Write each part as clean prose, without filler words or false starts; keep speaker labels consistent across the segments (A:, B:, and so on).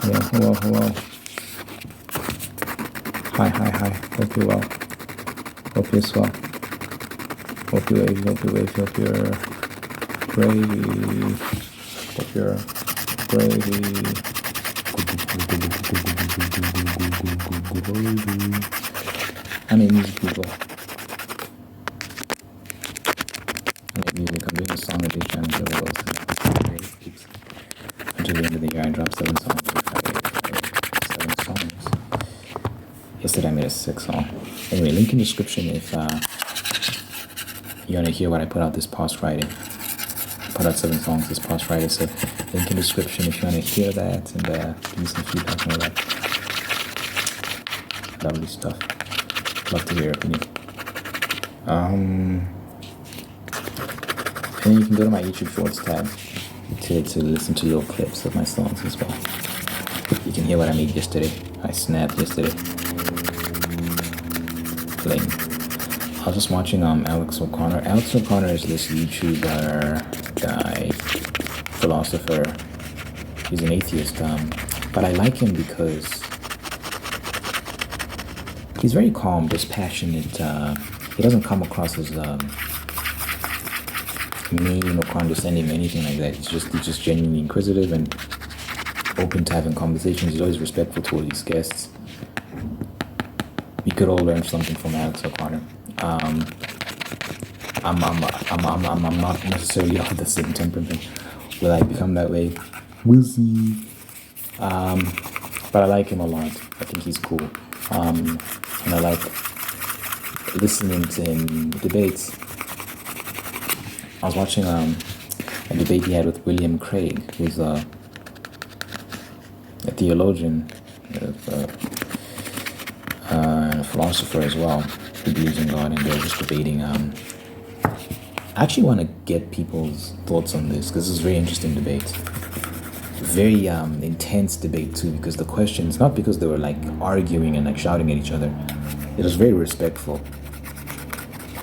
A: Hello. Hi. Hope you're well. Hope you're swell. Hope you're wavy. Hope you're gravy. Hope you're gravy. I make music, people. I make music. I'm doing a song a day challenge over those. Until the end of the year, I dropped 7 songs. Seven songs. Yesterday I made a 6 song. Anyway, link in description if you want to hear what I put out this past Friday. I put out 7 songs this past Friday, so link in description if you want to hear that and give me some feedback and all that. Lovely stuff. Love to hear your opinion. And then you can go to my YouTube Shorts tab to listen to little clips of my songs as well. You can hear what I made yesterday. I snapped yesterday. Playing. I was just watching Alex O'Connor. Alex O'Connor is this YouTuber guy, philosopher. He's an atheist, but I like him because he's very calm, dispassionate. He doesn't come across as mean or condescending or anything like that. He's just genuinely inquisitive and open to having conversations. He's always respectful to all his guests. We could all learn something from Alex O'Connor. I'm not necessarily of the same temperament. Will I become that way? We'll see. But I like him a lot. I think he's cool. And I like listening to him debates. I was watching a debate he had with William Craig, who's a theologian and a philosopher as well, who believes in God, and they're just debating. I actually want to get people's thoughts on this because this is a very interesting debate. Very intense debate too, because the questions, not because they were like arguing and like shouting at each other, it was very respectful.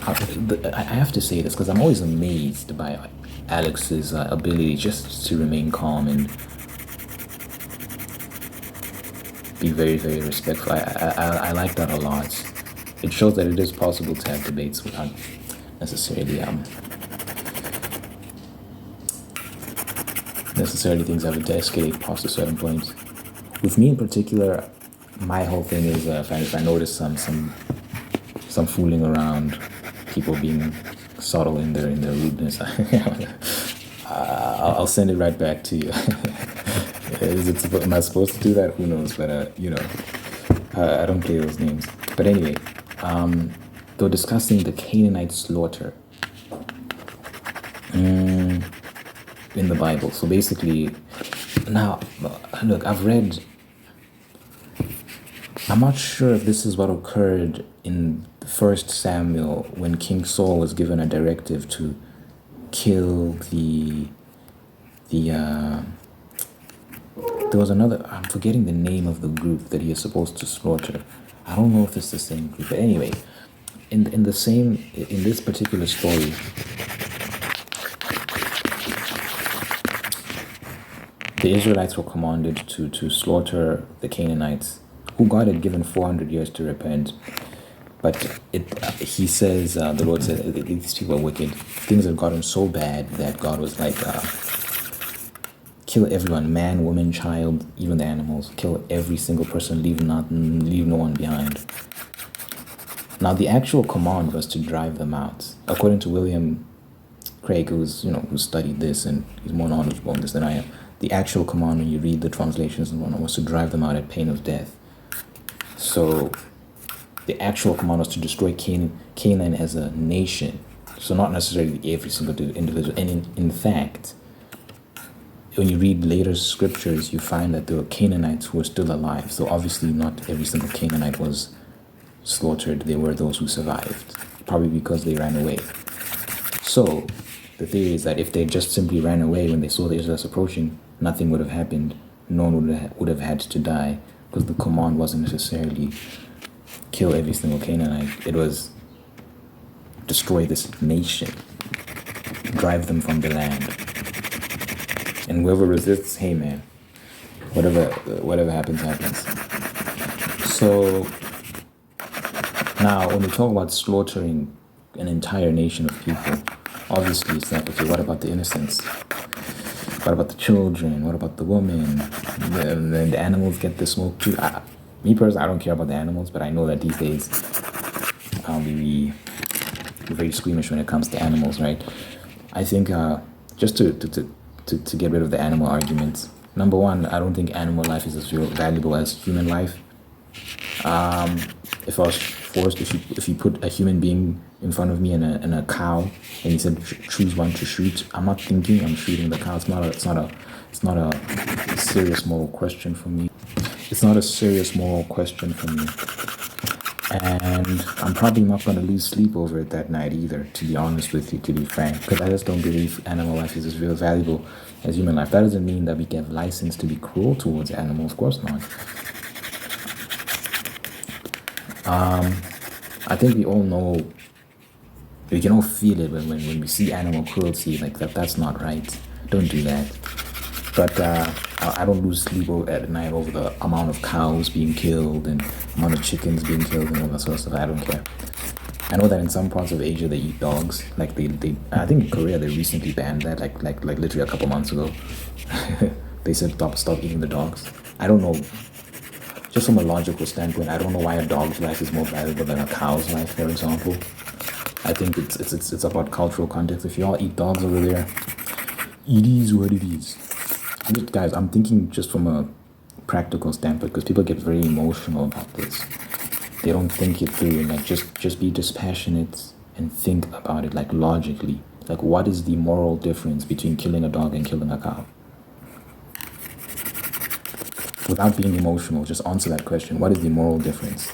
A: I have to say this because I'm always amazed by Alex's ability just to remain calm and be very, very respectful. I like that a lot. It shows that it is possible to have debates without necessarily things having to escalate past a certain point. With me in particular, my whole thing is if I notice some fooling around, people being subtle in their rudeness, I'll send it right back to you. Am I supposed to do that? Who knows? But I don't play those games. But anyway, they were discussing the Canaanite slaughter in the Bible. So basically, now look, I'm not sure if this is what occurred in 1 Samuel when King Saul was given a directive to kill there was another, I'm forgetting the name of the group that he is supposed to slaughter. I don't know if it's the same group, but anyway, in this particular story, the Israelites were commanded to slaughter the Canaanites, who God had given 400 years to repent. But he says, the Lord said, these people are wicked. Things have gotten so bad that God was like, kill everyone, man, woman, child, even the animals. Kill every single person, leave no one behind. Now, the actual command was to drive them out. According to William Craig, who studied this and he's more knowledgeable on this than I am, the actual command, when you read the translations and whatnot, was to drive them out at pain of death. So the actual command was to destroy Canaan as a nation. So not necessarily every single individual. And in fact, when you read later scriptures, you find that there were Canaanites who were still alive. So obviously not every single Canaanite was slaughtered. There were those who survived, probably because they ran away. So the theory is that if they just simply ran away when they saw the Israelites approaching, nothing would have happened. No one would have had to die, because the command wasn't necessarily kill every single Canaanite. It was destroy this nation, drive them from the land. And whoever resists, hey man, whatever happens, happens. So now, when we talk about slaughtering an entire nation of people, obviously it's like, okay, what about the innocents? What about the children? What about the women? Then the animals get the smoke too. Me personally, I don't care about the animals, but I know that these days we're very squeamish when it comes to animals, right? I think just to get rid of the animal arguments, number one, I don't think animal life is as valuable as human life. If I was forced, if you put a human being in front of me and a cow, and you said choose one to shoot, I'm not thinking I'm shooting the cow. It's not a serious moral question for me. It's not a serious moral question for me, and I'm probably not going to lose sleep over it that night either. To be honest with you, to be frank, because I just don't believe animal life is as real valuable as human life. That doesn't mean that we get license to be cruel towards animals. Of course not. I think we all know, we can all feel it when we see animal cruelty, like that's not right. Don't do that. But I don't lose sleep at night over the amount of cows being killed and amount of chickens being killed and all that sort of stuff. I don't care. I know that in some parts of Asia they eat dogs. Like they I think in Korea they recently banned that, like literally a couple months ago. They said stop eating the dogs. I don't know. Just from a logical standpoint, I don't know why a dog's life is more valuable than a cow's life, for example. I think it's about cultural context. If you all eat dogs over there, it is what it is. Guys, I'm thinking just from a practical standpoint, because people get very emotional about this. They don't think it through, and like just be dispassionate and think about it like logically. Like, what is the moral difference between killing a dog and killing a cow? Without being emotional, just answer that question. What is the moral difference?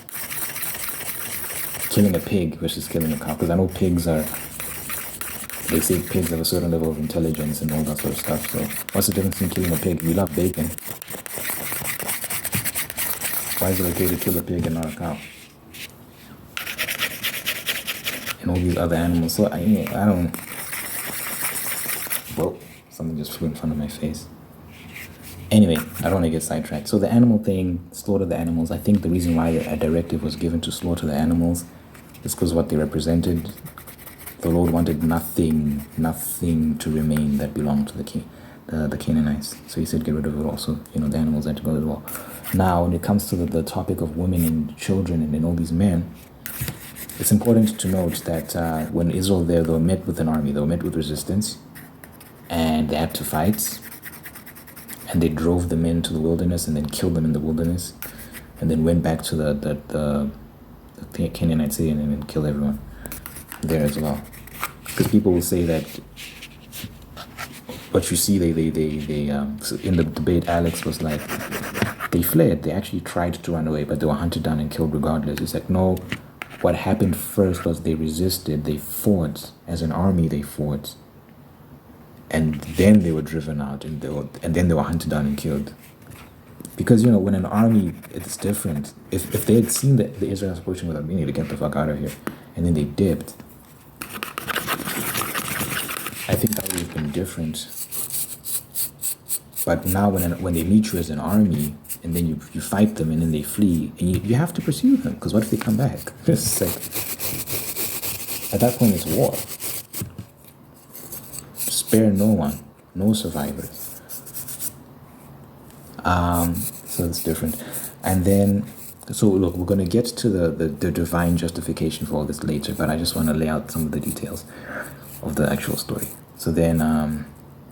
A: Killing a pig versus killing a cow. Because I know they say pigs have a certain level of intelligence and all that sort of stuff. So what's the difference in killing a pig? We love bacon. Why is it okay to kill a pig and not a cow? And all these other animals. So I don't... Whoa, something just flew in front of my face. Anyway, I don't want to get sidetracked. So the animal thing, slaughter the animals. I think the reason why a directive was given to slaughter the animals is because what they represented. The Lord wanted nothing to remain that belonged to the Canaanites. So he said get rid of it also. The animals had to go as well. Now, when it comes to the topic of women and children and all these men, it's important to note that when Israel they were met with an army, they were met with resistance, and they had to fight. And they drove the men to the wilderness and then killed them in the wilderness, and then went back to the Canaanite city and then killed everyone there as well. Because people will say that what you see, they so in the debate, Alex was like, they fled. They actually tried to run away, but they were hunted down and killed regardless. It's like, no, what happened first was they resisted. They fought as an army. They fought. And then they were driven out, and then they were hunted down and killed. Because when an army, it's different. If they had seen that the Israelites approaching with, we need to get the fuck out of here, and then they dipped, I think that would have been different. But now when they meet you as an army, and then you fight them, and then they flee, and you have to pursue them, because what if they come back? It's like, at that point it's war. Spare no one, no survivors. So it's different. And then, so look, we're going to get to the divine justification for all this later, but I just want to lay out some of the details of the actual story. So then,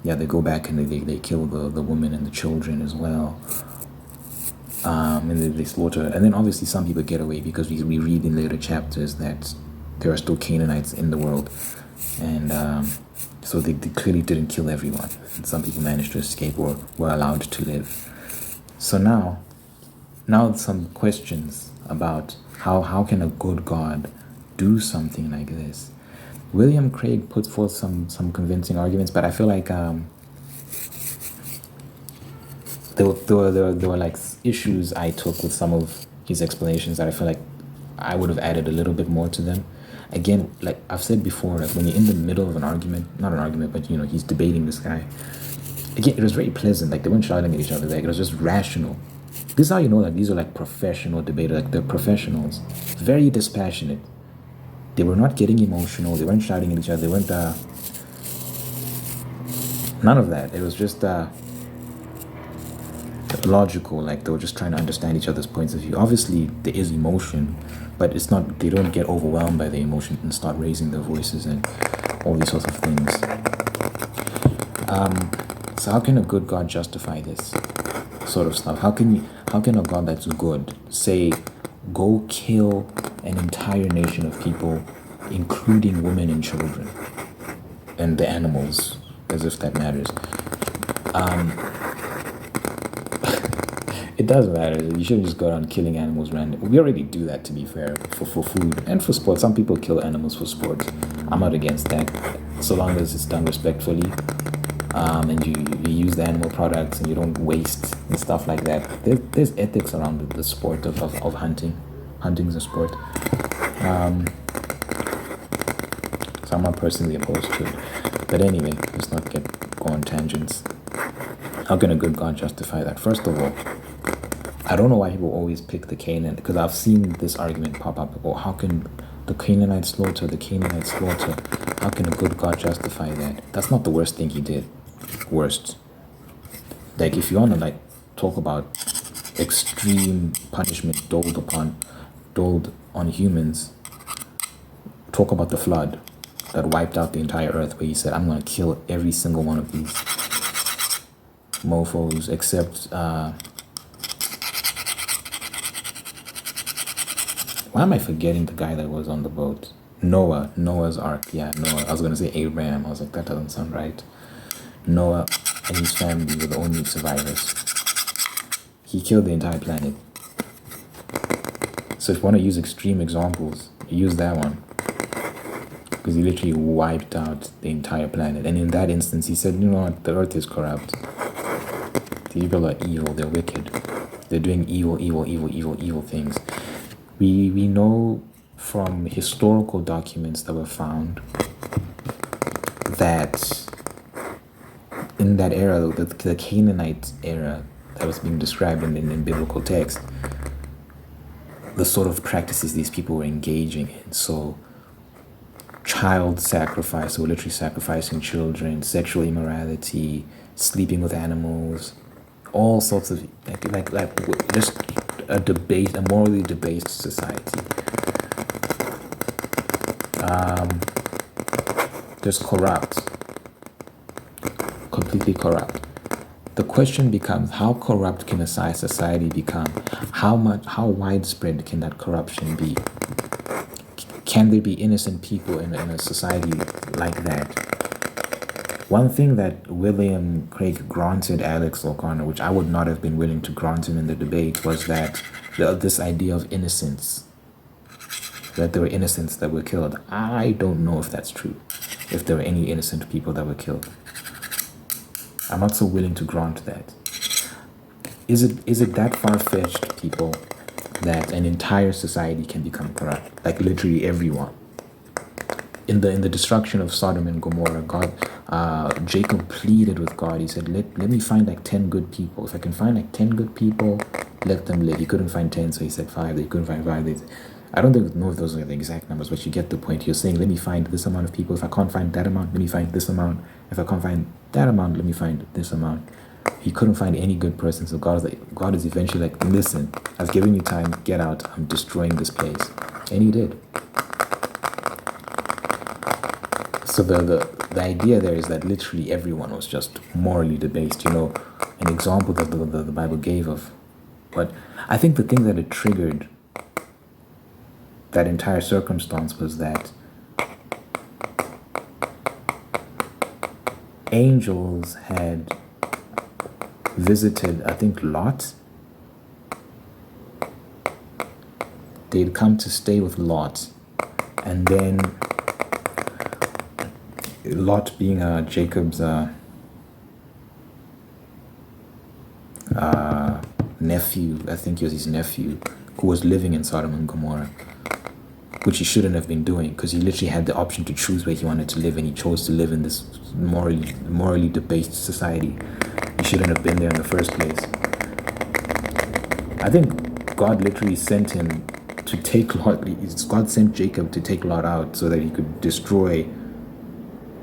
A: they go back and they kill the women and the children as well. And they slaughter. And then obviously some people get away, because we read in later chapters that there are still Canaanites in the world. And so they clearly didn't kill everyone. And some people managed to escape or were allowed to live. So now some questions about how can a good God do something like this? William Craig puts forth some convincing arguments, but I feel like there were like issues I took with some of his explanations that I feel like I would have added a little bit more to them. Again, like I've said before, like when you're in the middle of an argument, not an argument, but he's debating this guy, again, it was very pleasant. Like they weren't shouting at each other. Like it was just rational. This is how you know that these are like professional debaters. Like they're professionals, very dispassionate. They were not getting emotional. They weren't shouting at each other. They weren't none of that. It was just logical. Like they were just trying to understand each other's points of view. Obviously, there is emotion, but it's not. They don't get overwhelmed by the emotion and start raising their voices and all these sorts of things. So how can a good God justify this sort of stuff? How can a God that's good say, go kill an entire nation of people, including women and children and the animals, as if that matters? It does matter. You shouldn't just go around killing animals randomly. We already do that, to be fair, for food and for sport. Some people kill animals for sport. I'm not against that, so long as it's done respectfully. And you use the animal products and you don't waste and stuff like that. There's ethics around the sport of hunting. Hunting's a sport. So I'm not personally opposed to it. But anyway, let's not go on tangents. How can a good God justify that? First of all, I don't know why people always pick the Canaan, because I've seen this argument pop up. Oh, how can the Canaanites slaughter? How can a good God justify that? That's not the worst thing he did. Worst. Like if you want to like talk about extreme punishment doled on humans, talk about the flood that wiped out the entire earth, where he said, I'm going to kill every single one of these mofos except why am I forgetting the guy that was on the boat? Noah's Ark. Yeah, Noah. I was going to say Abraham. I was like, that doesn't sound right. Noah and his family were the only survivors. He killed the entire planet. So if you want to use extreme examples, use that one. Because he literally wiped out the entire planet. And in that instance, he said, you know what, the earth is corrupt. The people are evil, they're wicked. They're doing evil things. We know from historical documents that were found that in that era, the Canaanite era that was being described in biblical text, the sort of practices these people were engaging in. So child sacrifice, so literally sacrificing children, sexual immorality, sleeping with animals, all sorts of like just a morally debased society. Just corrupt, completely corrupt. The question becomes, how corrupt can a society become? How widespread can that corruption be? Can there be innocent people in a society like that? One thing that William Craig granted Alex O'Connor, which I would not have been willing to grant him in the debate, was that this idea of innocence, that there were innocents that were killed. I don't know if that's true, if there were any innocent people that were killed. I'm not so willing to grant that. Is it that far-fetched, people, that an entire society can become corrupt? Like literally everyone. In the destruction of Sodom and Gomorrah, Jacob pleaded with God. He said, let me find like 10 good people. If I can find like 10 good people, let them live. He couldn't find 10, so he said 5. He couldn't find 5. I don't know if those are the exact numbers, but you get the point. You're saying, let me find this amount of people. If I can't find that amount, let me find this amount. If I can't find that amount, let me find this amount. He couldn't find any good person, so God is eventually like, listen, I've given you time, get out, I'm destroying this place. And he did. So the idea there is that literally everyone was just morally debased. You know, an example that the Bible gave of. But I think the thing that it triggered that entire circumstance was that angels had visited, I think, Lot. They'd come to stay with Lot, and then Lot being Jacob's nephew, I think he was his nephew, who was living in Sodom and Gomorrah. which he shouldn't have been doing, because he literally had the option to choose where he wanted to live, and he chose to live in this morally debased society. He shouldn't have been there in the first place. I think God literally sent him to take Lot. God sent Jacob to take Lot out so that he could destroy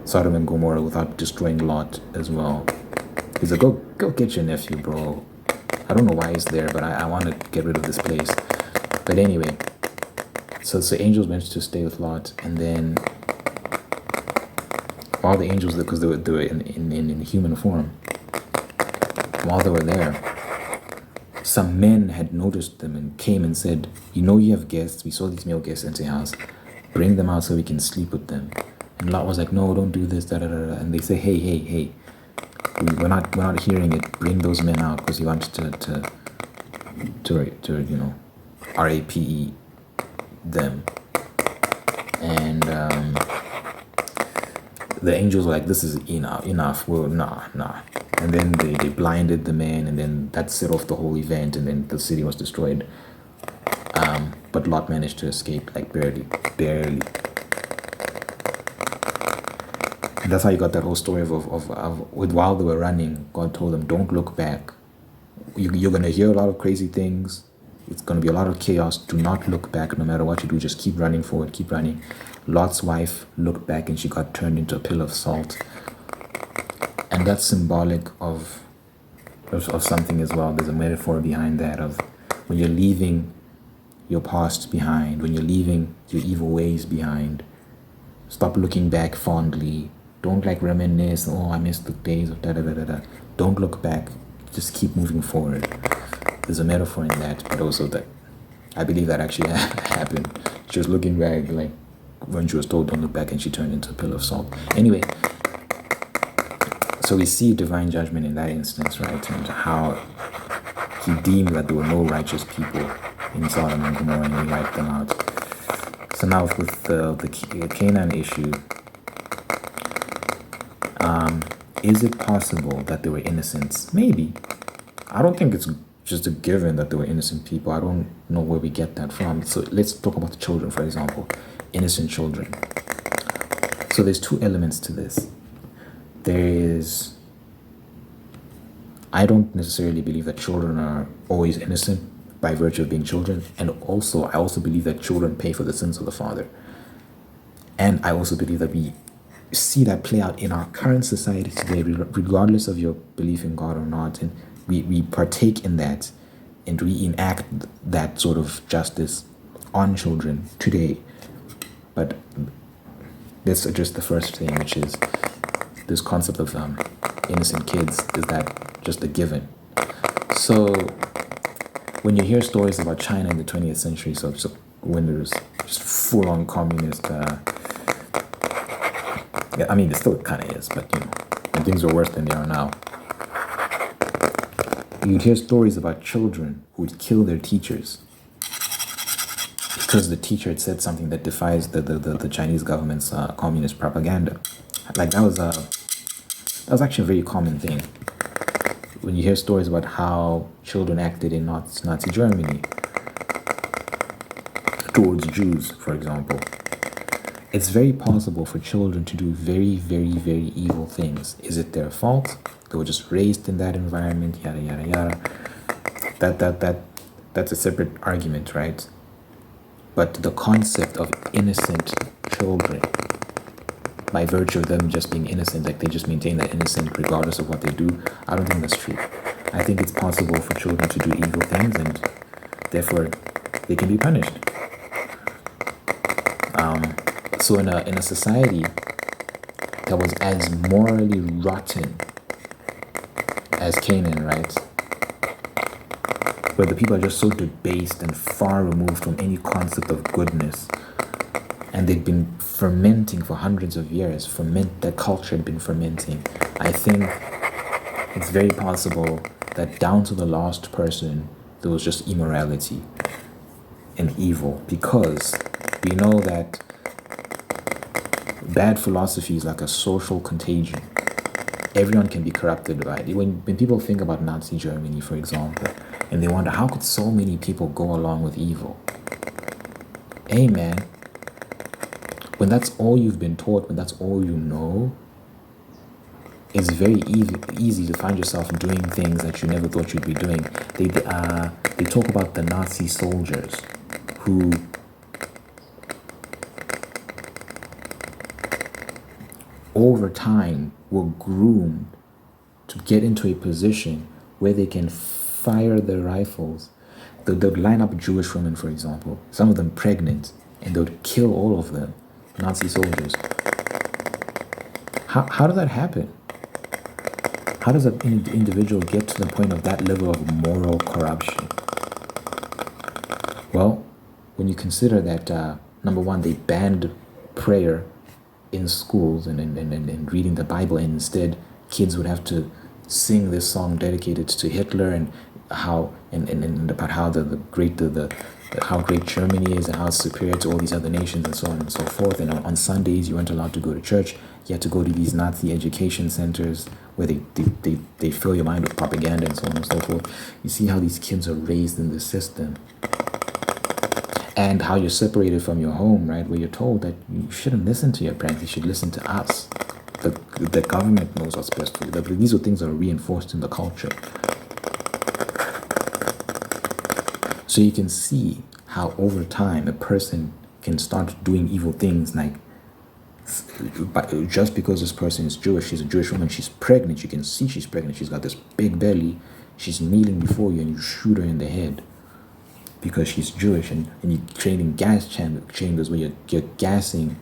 A: Sodom and Gomorrah without destroying Lot as well. He's like, go get your nephew, bro. I don't know why he's there, but I want to get rid of this place. But anyway, so angels went to stay with Lot, and then while the angels, because they were in human form, while they were there, some men had noticed them and came and said, you have guests. We saw these male guests enter your house. Bring them out so we can sleep with them. And Lot was like, no, don't do this, da da da da. And they say, hey, we're not hearing it. Bring those men out, because he wanted to RAPE them. And the angels were like, this is enough. Well, nah. And then they blinded the man, and then that set off the whole event, and then the city was destroyed. But Lot managed to escape, like barely. And that's how you got that whole story of while they were running, God told them, don't look back. You're going to hear a lot of crazy things. It's going to be a lot of chaos. Do not look back. No matter what you do, just keep running forward, keep running. Lot's wife looked back, and she got turned into a pillar of salt. And that's symbolic of something as well. There's a metaphor behind that of when you're leaving your past behind, when you're leaving your evil ways behind, stop looking back fondly. Don't reminisce, I miss the days of da-da-da-da-da. Don't look back. Just keep moving forward. There's a metaphor in that, but also that I believe that actually happened. She was looking back, like when she was told don't look back, and she turned into a pillar of salt. Anyway, so we see divine judgment in that instance, right? And how he deemed that there were no righteous people in Sodom and Gomorrah, and he wiped them out. So now with the Canaan issue, is it possible that there were innocents? Maybe. I don't think it's just a given that there were innocent people. I don't know where we get that from. So let's talk about the children, for example. Innocent children. So there's two elements to this. I don't necessarily believe that children are always innocent by virtue of being children. And also, I also believe that children pay for the sins of the father. And I also believe that we see that play out in our current society today, regardless of your belief in God or not. And we partake in that, and we enact that sort of justice on children today. But let's address the first thing, which is this concept of innocent kids. Is that just a given? So when you hear stories about China in the 20th century, so when there was just full-on communist, it still kind of is, but when things were worse than they are now, you'd hear stories about children who would kill their teachers because the teacher had said something that defies the Chinese government's communist propaganda. Like that was actually a very common thing. When you hear stories about how children acted in Nazi Germany towards Jews, for example, it's very possible for children to do very, very, very evil things. Is it their fault? They were just raised in that environment, yada, yada, yada. That's a separate argument, right? But the concept of innocent children, by virtue of them just being innocent, like they just maintain that innocent regardless of what they do, I don't think that's true. I think it's possible for children to do evil things, and therefore they can be punished. So in a society that was as morally rotten as Canaan, right? Where the people are just so debased and far removed from any concept of goodness. And they'd been fermenting for hundreds of years. That culture had been fermenting. I think it's very possible that down to the last person, there was just immorality and evil. Because we know that bad philosophy is like a social contagion. Everyone can be corrupted by it. When people think about Nazi Germany, for example, and they wonder, how could so many people go along with evil? Hey man, when that's all you've been taught, when that's all you know, it's very easy to find yourself doing things that you never thought you'd be doing. They talk about the Nazi soldiers who over time were groomed to get into a position where they can fire their rifles. They would line up Jewish women, for example, some of them pregnant, and they would kill all of them, Nazi soldiers. How did that happen? How does an individual get to the point of that level of moral corruption? Well, when you consider that, number one, they banned prayer in schools and reading the Bible, and instead kids would have to sing this song dedicated to Hitler and how and about how how great Germany is and how it's superior to all these other nations and so on and so forth. And on Sundays you weren't allowed to go to church. You had to go to these Nazi education centers where they fill your mind with propaganda and so on and so forth. You see how these kids are raised in this system. And how you're separated from your home, right? Where you're told that you shouldn't listen to your parents, you should listen to us. The government knows what's best for you. These are things that are reinforced in the culture. So you can see how over time a person can start doing evil things, like just because this person is Jewish, she's a Jewish woman, she's pregnant, you can see she's pregnant, she's got this big belly, she's kneeling before you and you shoot her in the head because she's Jewish, and you're training gas chambers where you're gassing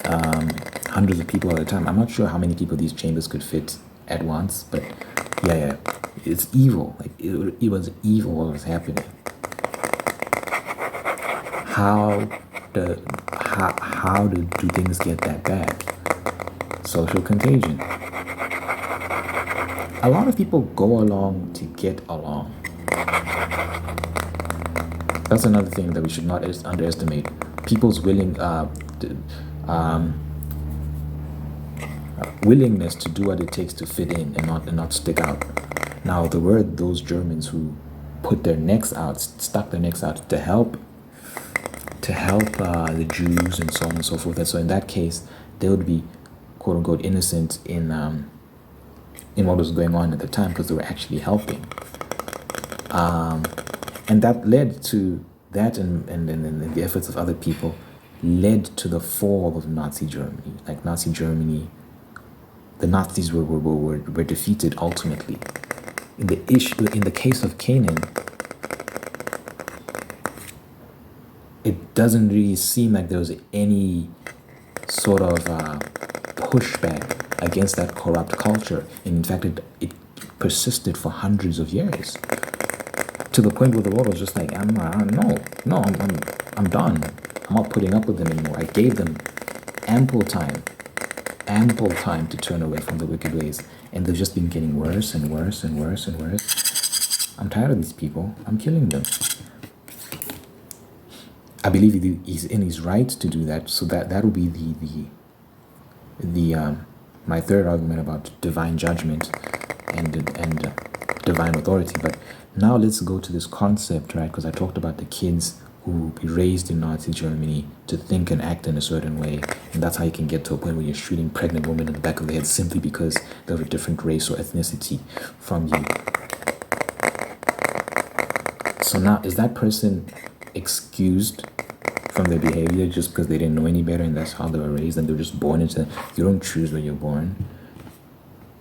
A: hundreds of people at a time. I'm not sure how many people these chambers could fit at once, but yeah, it's evil. Like it was evil what was happening. How do things get that bad? Social contagion. A lot of people go along to get along. That's another thing that we should not underestimate. People's willingness to do what it takes to fit in and not stick out. Now, those Germans who put their necks out, stuck their necks out to help the Jews and so on and so forth. And so in that case, they would be quote unquote innocent in what was going on at the time because they were actually helping. And that led to that, and the efforts of other people led to the fall of Nazi Germany. Like Nazi Germany, the Nazis were defeated ultimately. In the case of Canaan, it doesn't really seem like there was any sort of pushback against that corrupt culture. And in fact, it persisted for hundreds of years, to the point where the world was just like, I'm done. I'm not putting up with them anymore. I gave them ample time to turn away from the wicked ways, and they've just been getting worse and worse and worse and worse. I'm tired of these people. I'm killing them. I believe he's in his right to do that. So that will be my third argument about divine judgment and divine authority. But now let's go to this concept, right? Because I talked about the kids who will be raised in Nazi Germany to think and act in a certain way, and that's how you can get to a point where you're shooting pregnant women in the back of the head simply because they're of a different race or ethnicity from you. So now, is that person excused from their behavior just because they didn't know any better and that's how they were raised and they were just born into? You don't choose where you're born.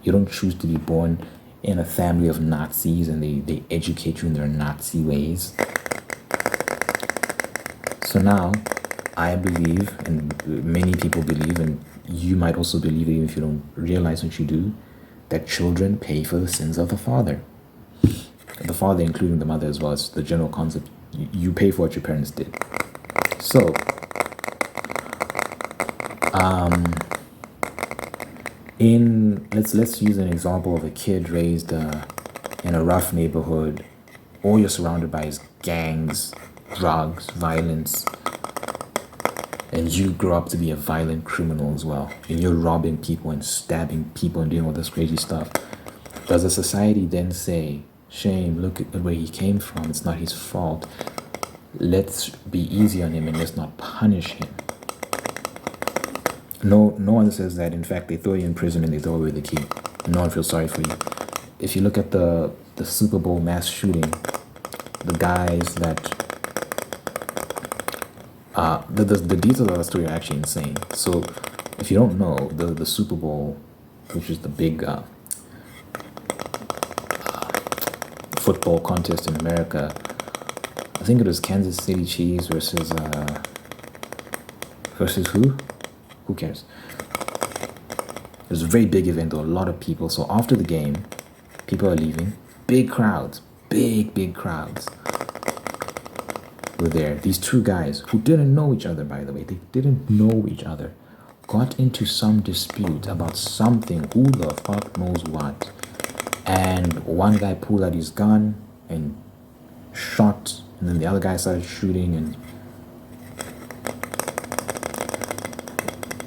A: You don't choose to be born in a family of Nazis and they educate you in their Nazi ways. So now, I believe, and many people believe, and you might also believe it even if you don't realize what you do, that children pay for the sins of the father. The father, including the mother as well, is the general concept. You pay for what your parents did. So, let's use an example of a kid raised in a rough neighborhood. All you're surrounded by is gangs, drugs, violence, and you grow up to be a violent criminal as well, and you're robbing people and stabbing people and doing all this crazy stuff. Does a society then say, shame, look at where he came from, it's not his fault, let's be easy on him and let's not punish him? No one says that. In fact, they throw you in prison and they throw away the key. No one feels sorry for you. If you look at the Super Bowl mass shooting, the guys that the details of the story are actually insane. So, if you don't know, the Super Bowl, which is the big football contest in America, I think it was Kansas City Chiefs versus who? Who cares? It was a very big event, though, a lot of people. So after the game, people are leaving. Big crowds, big crowds were there. These two guys who didn't know each other, by the way, they didn't know each other, got into some dispute about something, who the fuck knows what. And one guy pulled out his gun and shot, and then the other guy started shooting, and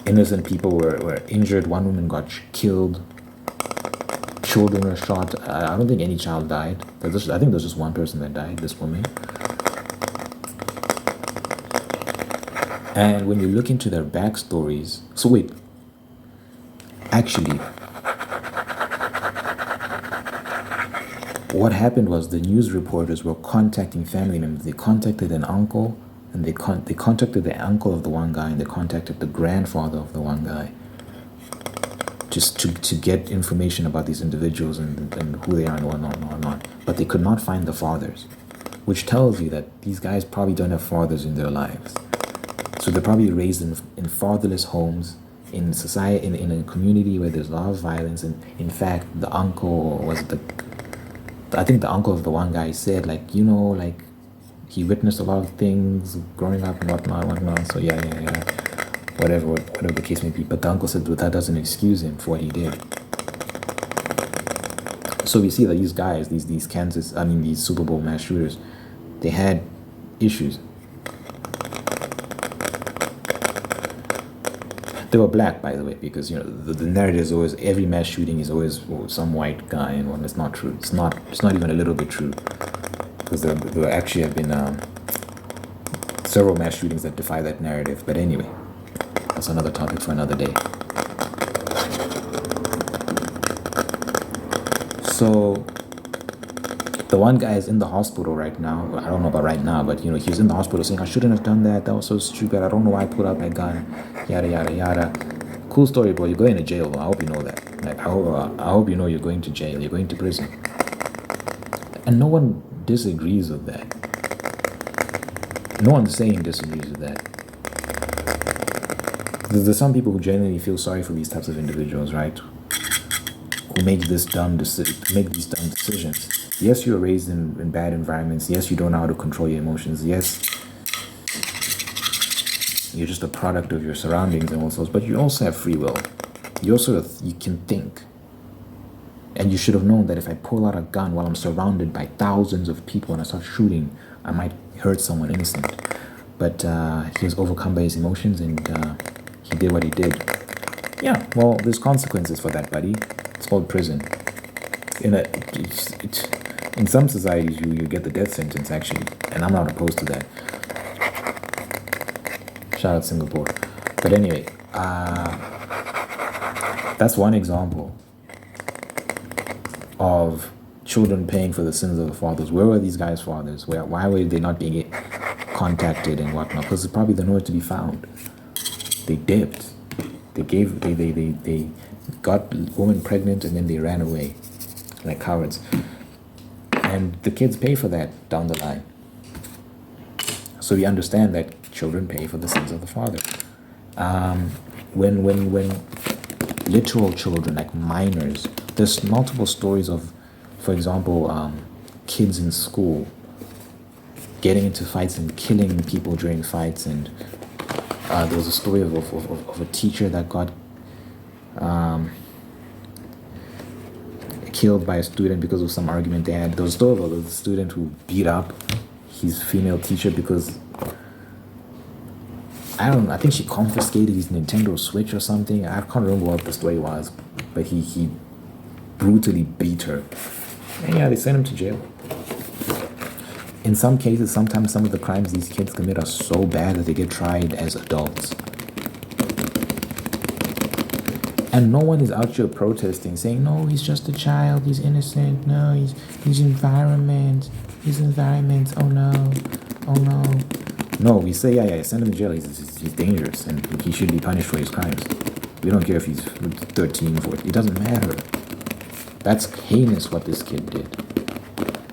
A: innocent people were injured. One woman got killed. Children were shot. I don't think any child died. I think there's just one person that died, this woman. And when you look into their backstories, so wait, actually, what happened was the news reporters were contacting family members. They contacted an uncle, and they contacted the uncle of the one guy, and they contacted the grandfather of the one guy, just to get information about these individuals and who they are and whatnot. But they could not find the fathers, which tells you that these guys probably don't have fathers in their lives. So they're probably raised in fatherless homes, in society, in a community where there's a lot of violence. And in fact, the uncle I think the uncle of the one guy said, like, like he witnessed a lot of things growing up and whatnot. So yeah. Whatever the case may be. But the uncle said that doesn't excuse him for what he did. So we see that these guys, these these Super Bowl mass shooters, they had issues. They were black, by the way, because the narrative is always every mass shooting is always some white guy, and it's not true. It's not even a little bit true, because there actually have been several mass shootings that defy that narrative. But anyway, that's another topic for another day. So the one guy is in the hospital right now. I don't know about right now, but he's in the hospital saying, I shouldn't have done that. That was so stupid. I don't know why I pulled out my gun. Yada yada yada. Cool story, bro. You're going to jail. I hope you know that. Like, I hope you know you're going to jail. You're going to prison. And no one disagrees with that. No one's saying disagrees with that. There's some people who genuinely feel sorry for these types of individuals, right? Who make these dumb decisions. Yes, you were raised in bad environments. Yes, you don't know how to control your emotions. Yes, you're just a product of your surroundings and all sorts. But you also have free will. You can think. And you should have known that if I pull out a gun while I'm surrounded by thousands of people and I start shooting, I might hurt someone innocent. But he was overcome by his emotions, and he did what he did. Yeah, well, there's consequences for that, buddy. It's called prison. In some societies, you get the death sentence, actually, and I'm not opposed to that. Shout out Singapore. But anyway, that's one example of children paying for the sins of the fathers. Where were these guys' fathers? Why were they not being contacted and whatnot? Because probably they're nowhere to be found. They dipped. They got women pregnant and then they ran away like cowards. And the kids pay for that down the line. So we understand that children pay for the sins of the father. When literal children, like minors, there's multiple stories of, for example, kids in school getting into fights and killing people during fights. And there was a story of a teacher that got killed by a student because of some argument they had. There was a story about a student who beat up his female teacher because I think she confiscated his Nintendo Switch or something. I can't remember what the story was, but he brutally beat her. And yeah, they sent him to jail. In some cases, sometimes some of the crimes these kids commit are so bad that they get tried as adults. And no one is out here protesting, saying, no, he's just a child, he's innocent, no, he's environment, oh no, oh no. No, we say, yeah, send him to jail, he's dangerous, and he should be punished for his crimes. We don't care if he's 13, 14, it doesn't matter. That's heinous what this kid did.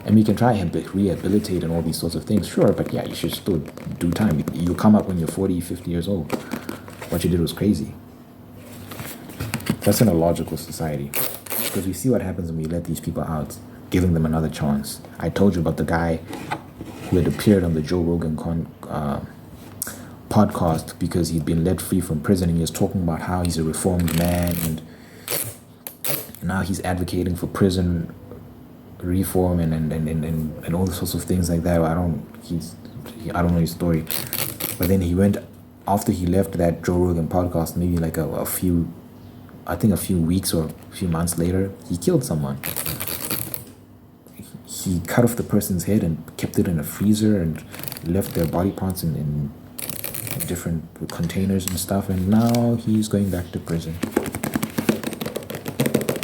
A: And we can try and rehabilitate and all these sorts of things, sure, but yeah, you should still do time. You come up when you're 40, 50 years old. What you did was crazy. That's in a logical society. Because we see what happens when we let these people out, giving them another chance. I told you about the guy who had appeared on the Joe Rogan podcast because he'd been let free from prison, and he was talking about how he's a reformed man, and now he's advocating for prison reform and all sorts of things like that. I don't know his story. But then he went, after he left that Joe Rogan podcast, maybe like a few weeks or a few months later, he killed someone. He cut off the person's head and kept it in a freezer and left their body parts in different containers and stuff, and now he's going back to prison.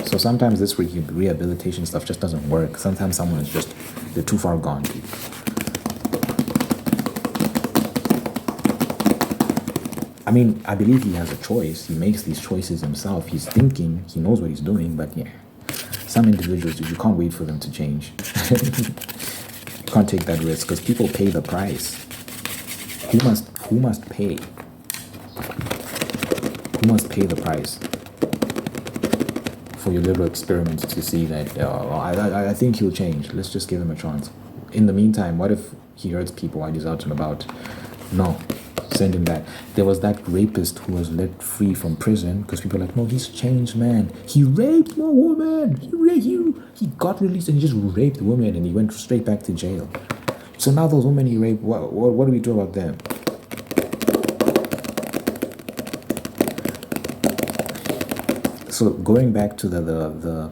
A: So sometimes this rehabilitation stuff just doesn't work. Sometimes someone is just, they're too far gone. I mean, I believe he has a choice. He makes these choices himself. He's thinking, he knows what he's doing, but yeah. Some individuals, you can't wait for them to change. You can't take that risk because people pay the price. Who must pay? Who must pay the price for your little experiment to see that, I think he'll change. Let's just give him a chance. In the meantime, what if he hurts people while he's out and about? No. Send him back. There was that rapist who was let free from prison because people are like, no, he's changed, man. He raped a woman. He got released and he just raped women and he went straight back to jail. So now those women he raped, what do we do about them? So going back to the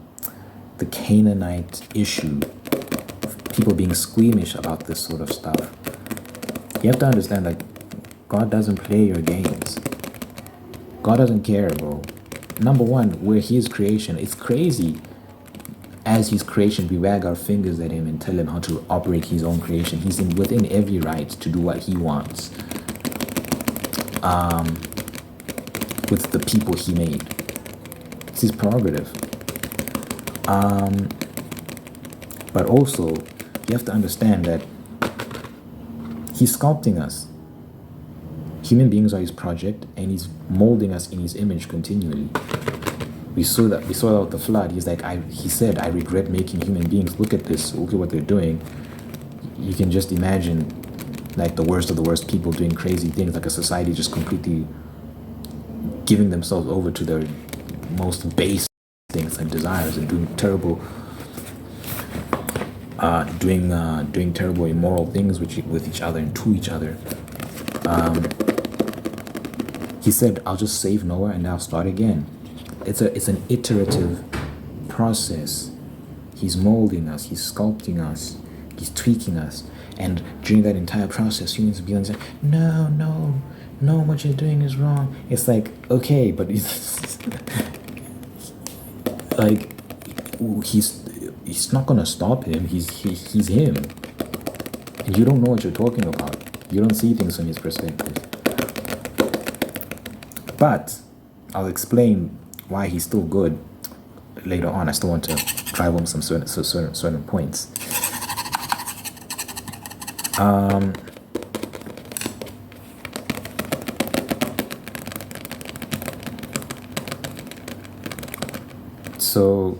A: Canaanite issue, people being squeamish about this sort of stuff, you have to understand that God doesn't play your games. God doesn't care, bro. Number one, we're his creation. It's crazy. As his creation, we wag our fingers at him and tell him how to operate his own creation. He's within every right to do what he wants with the people he made. It's his prerogative. But also, you have to understand that he's sculpting us. Human beings are his project, and he's molding us in his image continually. We saw that with the flood. He's like, he said, I regret making human beings. Look at this. Look at what they're doing. You can just imagine, like, the worst of the worst people doing crazy things, like a society just completely giving themselves over to their most base things and desires and doing terrible, doing terrible immoral things with each other and to each other. He said, I'll just save Noah and I'll start again. It's an iterative process. He's molding us, he's sculpting us, he's tweaking us. And during that entire process, humans will be like, no, what you're doing is wrong. It's like, okay, but it's like, he's not gonna stop him. He's him. And you don't know what you're talking about. You don't see things from his perspective. But I'll explain why he's still good later on. I still want to drive home some certain points. So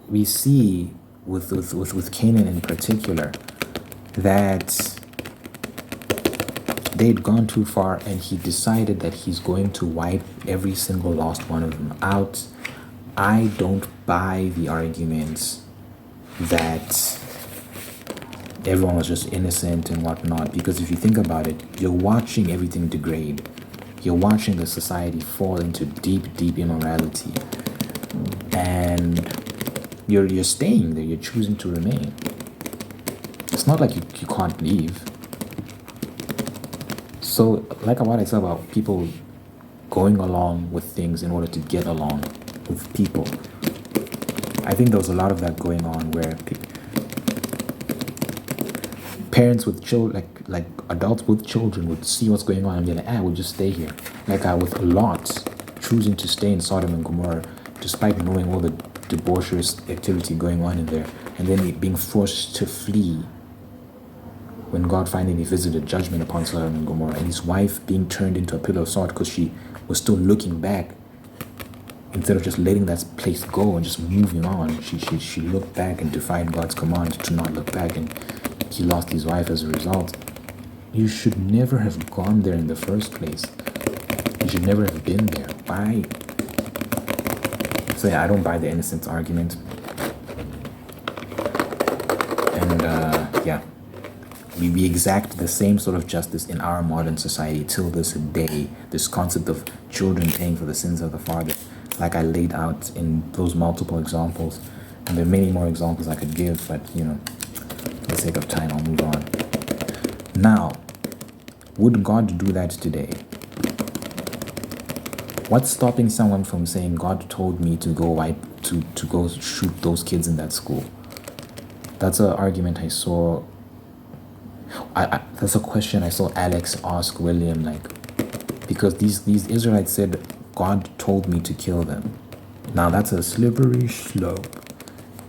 A: we see with Canaan in particular that they'd gone too far, and he decided that he's going to wipe every single last one of them out. I don't buy the arguments that everyone was just innocent and whatnot, because if you think about it, you're watching everything degrade. You're watching the society fall into deep immorality, and you're staying there. You're choosing to remain. It's not like you can't leave. So, like what I said about people going along with things in order to get along, with people. I think there was a lot of that going on where parents with children, like adults with children, would see what's going on and be like, we'll just stay here. Like with Lot choosing to stay in Sodom and Gomorrah despite knowing all the debaucherous activity going on in there, and then being forced to flee when God finally visited judgment upon Sodom and Gomorrah, and his wife being turned into a pillar of salt because she was still looking back instead of just letting that place go and just moving on. She looked back and defied God's command to not look back, and he lost his wife as a result. You should never have gone there in the first place. You should never have been there. Why? So yeah, I don't buy the innocence argument. And yeah, we exact the same sort of justice in our modern society till this day. This concept of children paying for the sins of the father, like I laid out in those multiple examples. And there are many more examples I could give, but for the sake of time, I'll move on. Now, would God do that today? What's stopping someone from saying, God told me to go to go shoot those kids in that school? That's an argument I saw. That's a question I saw Alex ask William, because these Israelites said, God told me to kill them. Now that's a slippery slope,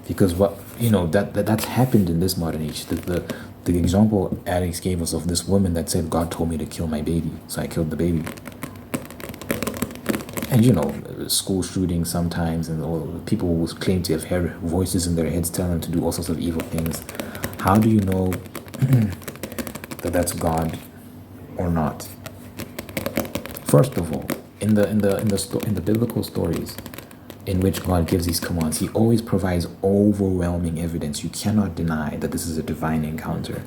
A: because that's happened in this modern age. The example Alex gave us of this woman that said, God told me to kill my baby, so I killed the baby. And school shootings sometimes, and all people who claim to have heard voices in their heads telling them to do all sorts of evil things. How do you know that that's God or not? First of all, in the biblical stories in which God gives these commands, he always provides overwhelming evidence. You cannot deny that this is a divine encounter.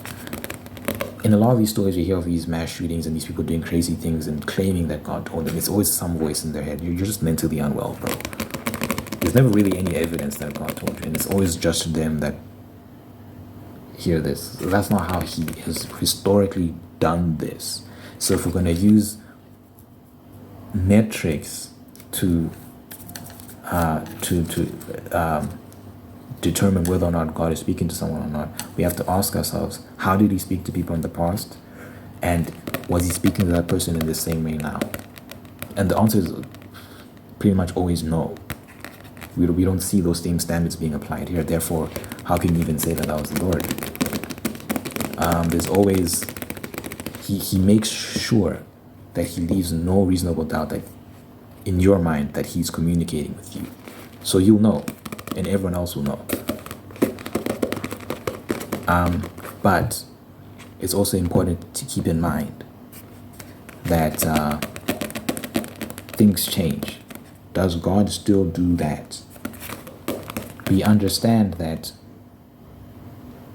A: In a lot of these stories, you hear of these mass shootings and these people doing crazy things and claiming that God told them. It's always some voice in their head. You're just mentally unwell, bro. There's never really any evidence that God told you, and it's always just them that hear this. That's not how he has historically done this. So if we're going to use metrics to determine whether or not God is speaking to someone or not, we have to ask ourselves, how did he speak to people in the past? And was he speaking to that person in the same way now? And the answer is pretty much always no. We don't see those same standards being applied here. Therefore, how can you even say that was the Lord? There's always, he makes sure that he leaves no reasonable doubt that in your mind that he's communicating with you. So you'll know, and everyone else will know. But it's also important to keep in mind that things change. Does God still do that? We understand that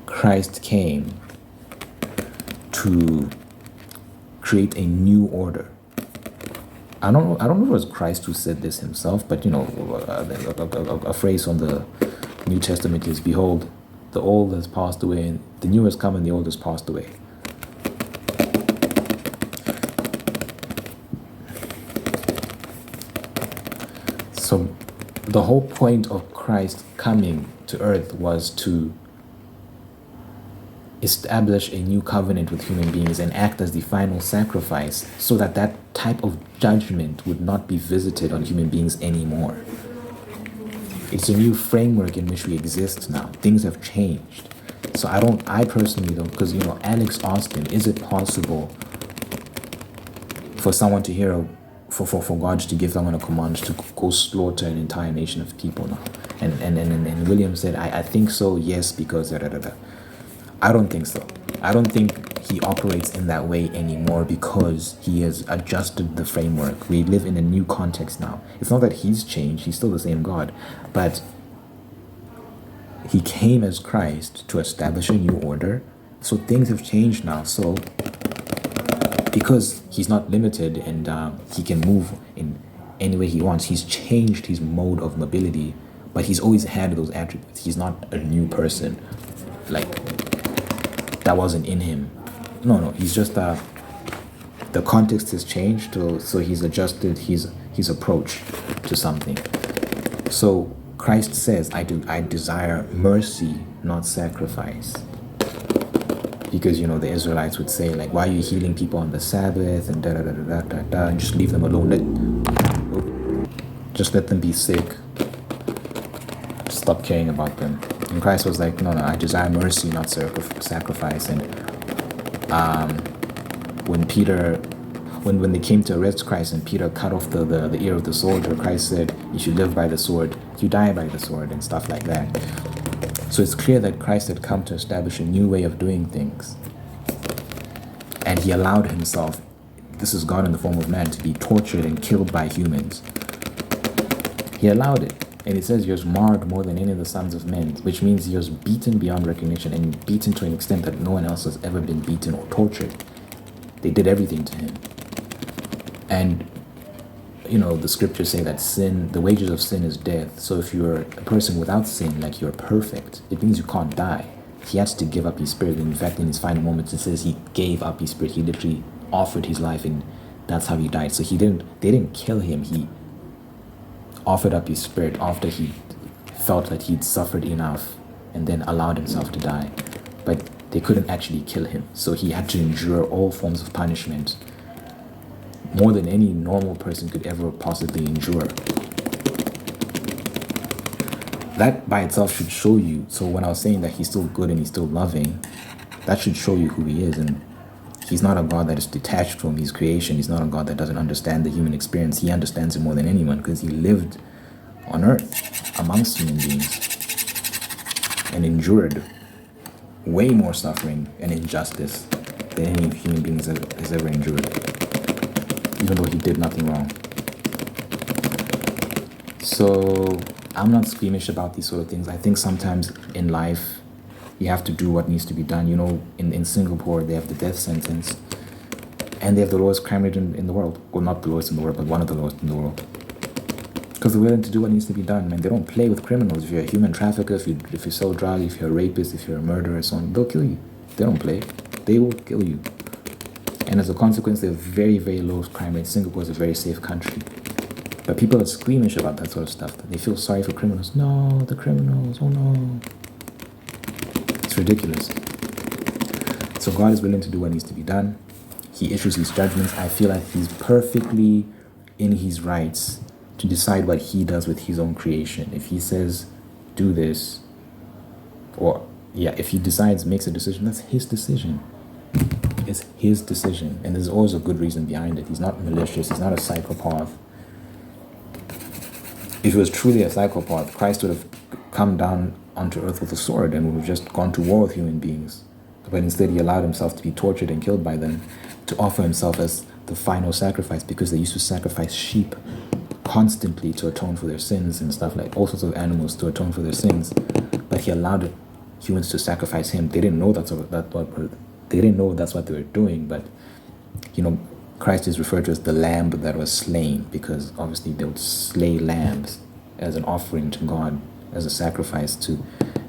A: Christ came to create a new order. I don't know if it was Christ who said this himself, but a phrase from the New Testament is, behold, the old has passed away, and the new has come and the old has passed away. So the whole point of Christ coming to earth was to establish a new covenant with human beings and act as the final sacrifice, so that that type of judgment would not be visited on human beings anymore. It's a new framework in which we exist now. Things have changed. So I personally don't, because Alex asked him, is it possible for someone to hear for God to give someone a command to go slaughter an entire nation of people now? And William said, I think so, yes, because da da da da. I don't think so. I don't think he operates in that way anymore, because he has adjusted the framework. We live in a new context now. It's not that he's changed, he's still the same God, but he came as Christ to establish a new order. So things have changed now. So because he's not limited and he can move in any way he wants, he's changed his mode of mobility, but he's always had those attributes. He's not a new person that wasn't in him. No, he's just the context has changed, so he's adjusted his approach to something. So Christ says, I desire mercy, not sacrifice. Because, the Israelites would say, like, why are you healing people on the Sabbath and da-da-da-da-da-da, and just leave them alone. Just let them be sick. Stop caring about them. And Christ was like, no, I desire mercy, not sacrifice. And when they came to arrest Christ and Peter cut off the ear of the soldier, Christ said, you should live by the sword, you die by the sword, and stuff like that. So it's clear that Christ had come to establish a new way of doing things. And he allowed himself, this is God in the form of man, to be tortured and killed by humans. He allowed it. And it says he was marred more than any of the sons of men, which means he was beaten beyond recognition, and beaten to an extent that no one else has ever been beaten or tortured. They did everything to him. And, the scriptures say that sin, the wages of sin is death. So if you're a person without sin, like you're perfect, it means you can't die. He has to give up his spirit. And in fact, in his final moments, it says he gave up his spirit. He literally offered his life, and that's how he died. So they didn't kill him. He offered up his spirit after he felt that he'd suffered enough, and then allowed himself to die. But they couldn't actually kill him. So he had to endure all forms of punishment, more than any normal person could ever possibly endure. That by itself should show you. So when I was saying that he's still good and he's still loving, that should show you who he is. And he's not a God that is detached from his creation. He's not a God that doesn't understand the human experience. He understands it more than anyone, because he lived on earth amongst human beings and endured way more suffering and injustice than any human being has ever endured, even though he did nothing wrong. So I'm not squeamish about these sort of things. I think sometimes in life you have to do what needs to be done. In Singapore, they have the death sentence, and they have the lowest crime rate in the world. Well, not the lowest in the world, but one of the lowest in the world. Because they're willing to do what needs to be done, man. They don't play with criminals. If you're a human trafficker, if you sell drugs, if you're a rapist, if you're a murderer, so on, they'll kill you. They don't play. They will kill you. And as a consequence, they have very, very low crime rate. Singapore is a very safe country. But people are squeamish about that sort of stuff. They feel sorry for criminals. No, the criminals, oh no. It's ridiculous. So God is willing to do what needs to be done. He issues his judgments. I feel like he's perfectly in his rights to decide what he does with his own creation. If he says, do this, if he makes a decision, that's his decision. It's his decision. And there's always a good reason behind it. He's not malicious. He's not a psychopath. If he was truly a psychopath, Christ would have come down onto earth with a sword and would have just gone to war with human beings. But instead, he allowed himself to be tortured and killed by them, to offer himself as the final sacrifice, because they used to sacrifice sheep constantly to atone for their sins, and stuff, like all sorts of animals to atone for their sins. But he allowed humans to sacrifice him. They didn't know that's what they were doing. But Christ is referred to as the lamb that was slain, because obviously they would slay lambs as an offering to God, as a sacrifice to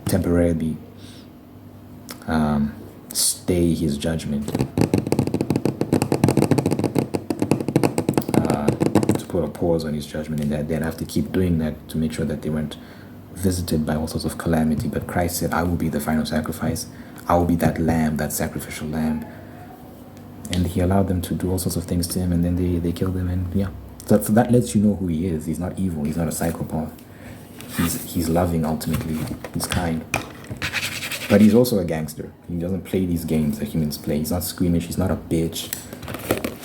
A: temporarily stay his judgment, to put a pause on his judgment, and that they'd have to keep doing that to make sure that they weren't visited by all sorts of calamity. But Christ said, I will be the final sacrifice. I will be that lamb, that sacrificial lamb. And he allowed them to do all sorts of things to him, and then they killed him. And so that lets you know who he is. He's not evil. He's not a psychopath. He's loving, ultimately. He's kind. But he's also a gangster. He doesn't play these games that humans play. He's not squeamish. He's not a bitch.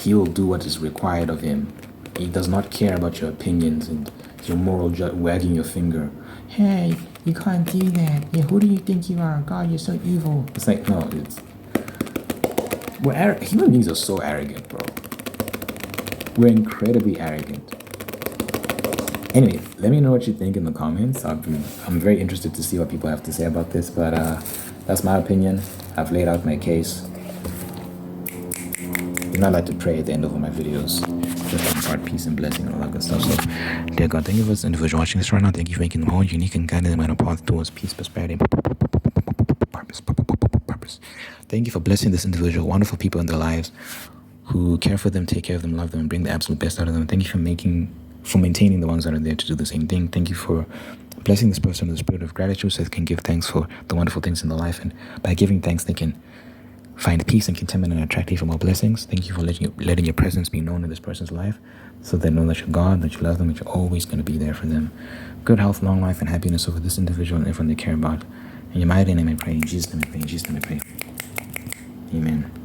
A: He will do what is required of him. He does not care about your opinions and your moral wagging your finger. Hey, you can't do that. Yeah, who do you think you are? God, you're so evil. It's like, no, human beings are so arrogant, bro. We're incredibly arrogant. Anyway, let me know what you think in the comments. I'm very interested to see what people have to say about this, but that's my opinion. I've laid out my case. You know, I like to pray at the end of all my videos, just to impart peace and blessing and all that good stuff. So, dear God, thank you for this individual watching this right now. Thank you for making them all unique and guiding them on a path towards peace, prosperity, and purpose. Thank you for blessing this individual, wonderful people in their lives who care for them, take care of them, love them, and bring the absolute best out of them. Thank you for maintaining the ones that are there to do the same thing. Thank you for blessing this person with the spirit of gratitude so they can give thanks for the wonderful things in their life. And by giving thanks, they can find peace and contentment and attract even more blessings. Thank you for letting your presence be known in this person's life so they know that you're God, that you love them, that you're always going to be there for them. Good health, long life, and happiness over this individual and everyone they care about. In your mighty name I pray. In Jesus' name I pray. In Jesus' name I pray. Amen.